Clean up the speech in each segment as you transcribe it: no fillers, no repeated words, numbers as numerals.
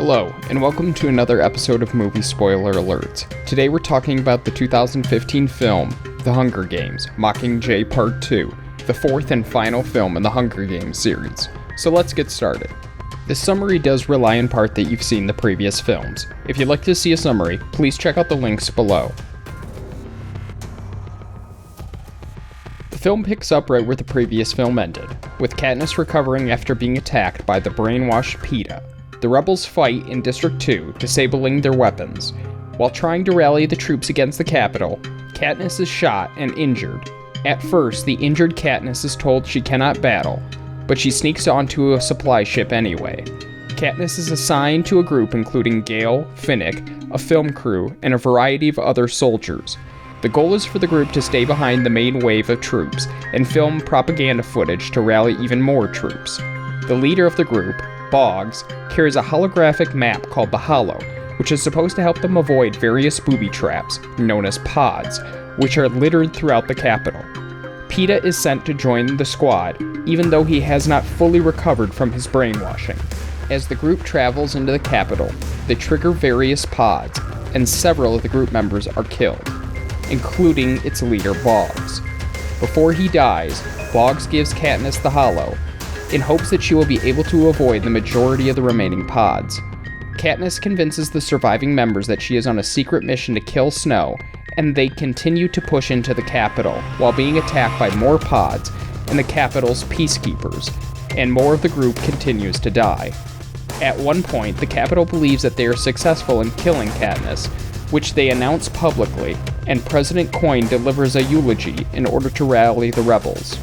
Hello, and welcome to another episode of Movie Spoiler Alerts. Today we're talking about the 2015 film, The Hunger Games, Mockingjay Part 2, the fourth and final film in the Hunger Games series. So let's get started. This summary does rely in part that you've seen the previous films. If you'd like to see a summary, please check out the links below. The film picks up right where the previous film ended, with Katniss recovering after being attacked by the brainwashed PETA. The rebels fight in District 2, disabling their weapons. While trying to rally the troops against the Capitol, Katniss is shot and injured. At first, the injured Katniss is told she cannot battle, but she sneaks onto a supply ship anyway. Katniss is assigned to a group including Gale, Finnick, a film crew, and a variety of other soldiers. The goal is for the group to stay behind the main wave of troops and film propaganda footage to rally even more troops. The leader of the group, Boggs, carries a holographic map called the Hollow, which is supposed to help them avoid various booby traps, known as pods, which are littered throughout the capital. PETA is sent to join the squad, even though he has not fully recovered from his brainwashing. As the group travels into the capital, they trigger various pods, and several of the group members are killed, including its leader, Boggs. Before he dies, Boggs gives Katniss the Hollow, in hopes that she will be able to avoid the majority of the remaining pods. Katniss convinces the surviving members that she is on a secret mission to kill Snow, and they continue to push into the Capitol, while being attacked by more pods and the Capitol's peacekeepers, and more of the group continues to die. At one point, the Capitol believes that they are successful in killing Katniss, which they announce publicly, and President Coin delivers a eulogy in order to rally the rebels.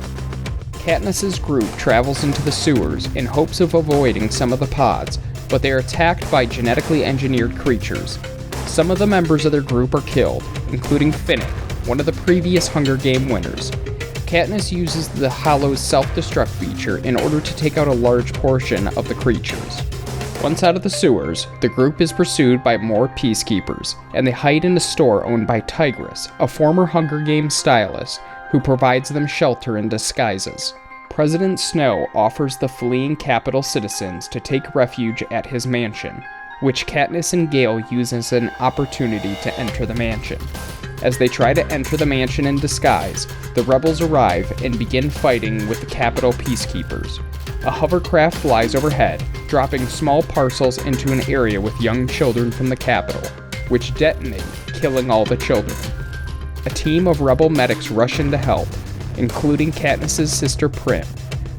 Katniss's group travels into the sewers in hopes of avoiding some of the pods, but they are attacked by genetically engineered creatures. Some of the members of their group are killed, including Finnick, one of the previous Hunger Game winners. Katniss uses the Hollow's self-destruct feature in order to take out a large portion of the creatures. Once out of the sewers, the group is pursued by more peacekeepers, and they hide in a store owned by Tigress, a former Hunger Games stylist, who provides them shelter in disguises. President Snow offers the fleeing Capitol citizens to take refuge at his mansion, which Katniss and Gale use as an opportunity to enter the mansion. As they try to enter the mansion in disguise, the rebels arrive and begin fighting with the Capitol peacekeepers. A hovercraft flies overhead, dropping small parcels into an area with young children from the Capitol, which detonate, killing all the children. A team of rebel medics rush in to help, including Katniss's sister Prim.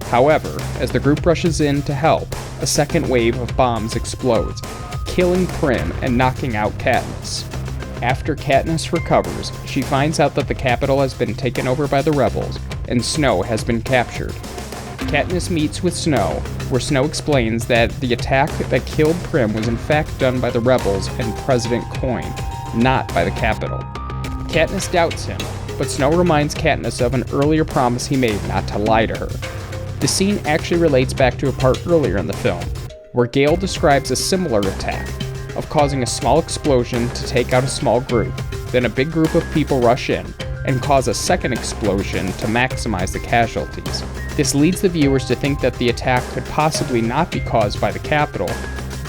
However, as the group rushes in to help, a second wave of bombs explodes, killing Prim and knocking out Katniss. After Katniss recovers, she finds out that the Capitol has been taken over by the rebels, and Snow has been captured. Katniss meets with Snow, where Snow explains that the attack that killed Prim was in fact done by the rebels and President Coin, not by the Capitol. Katniss doubts him, but Snow reminds Katniss of an earlier promise he made not to lie to her. The scene actually relates back to a part earlier in the film, where Gale describes a similar attack, of causing a small explosion to take out a small group, then a big group of people rush in, and cause a second explosion to maximize the casualties. This leads the viewers to think that the attack could possibly not be caused by the Capitol,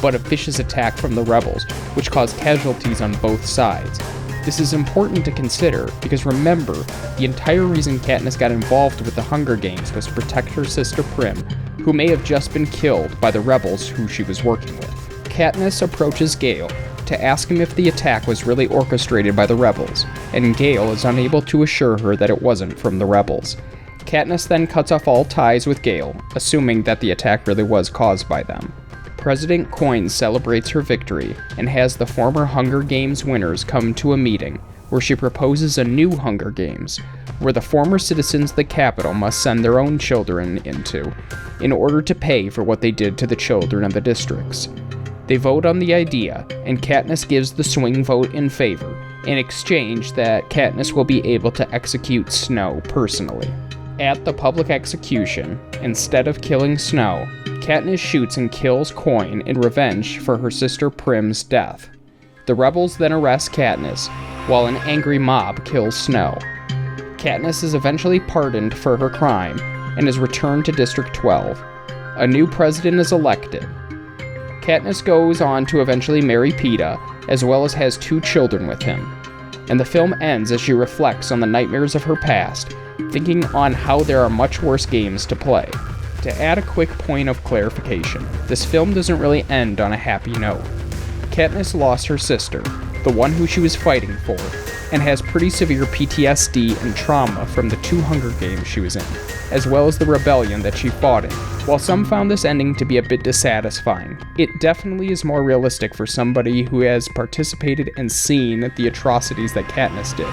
but a vicious attack from the rebels, which caused casualties on both sides. This is important to consider because remember, the entire reason Katniss got involved with the Hunger Games was to protect her sister Prim, who may have just been killed by the rebels who she was working with. Katniss approaches Gale to ask him if the attack was really orchestrated by the rebels, and Gale is unable to assure her that it wasn't from the rebels. Katniss then cuts off all ties with Gale, assuming that the attack really was caused by them. President Coin celebrates her victory and has the former Hunger Games winners come to a meeting where she proposes a new Hunger Games, where the former citizens of the Capitol must send their own children into, in order to pay for what they did to the children of the districts. They vote on the idea, and Katniss gives the swing vote in favor, in exchange that Katniss will be able to execute Snow personally. At the public execution, instead of killing Snow, Katniss shoots and kills Coin in revenge for her sister Prim's death. The rebels then arrest Katniss, while an angry mob kills Snow. Katniss is eventually pardoned for her crime and is returned to District 12. A new president is elected. Katniss goes on to eventually marry Peeta, as well as has 2 children with him. And the film ends as she reflects on the nightmares of her past, thinking on how there are much worse games to play. To add a quick point of clarification, this film doesn't really end on a happy note. Katniss lost her sister, the one who she was fighting for, and has pretty severe PTSD and trauma from the 2 Hunger Games she was in, as well as the rebellion that she fought in. While some found this ending to be a bit dissatisfying, it definitely is more realistic for somebody who has participated and seen the atrocities that Katniss did,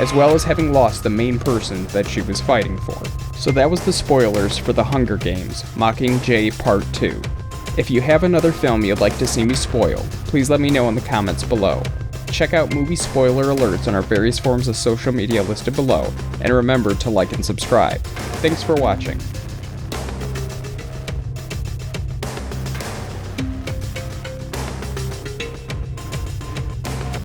as well as having lost the main person that she was fighting for. So that was the spoilers for The Hunger Games, Mockingjay Part 2. If you have another film you'd like to see me spoil, please let me know in the comments below. Check out movie spoiler alerts on our various forms of social media listed below, and remember to like and subscribe. Thanks for watching.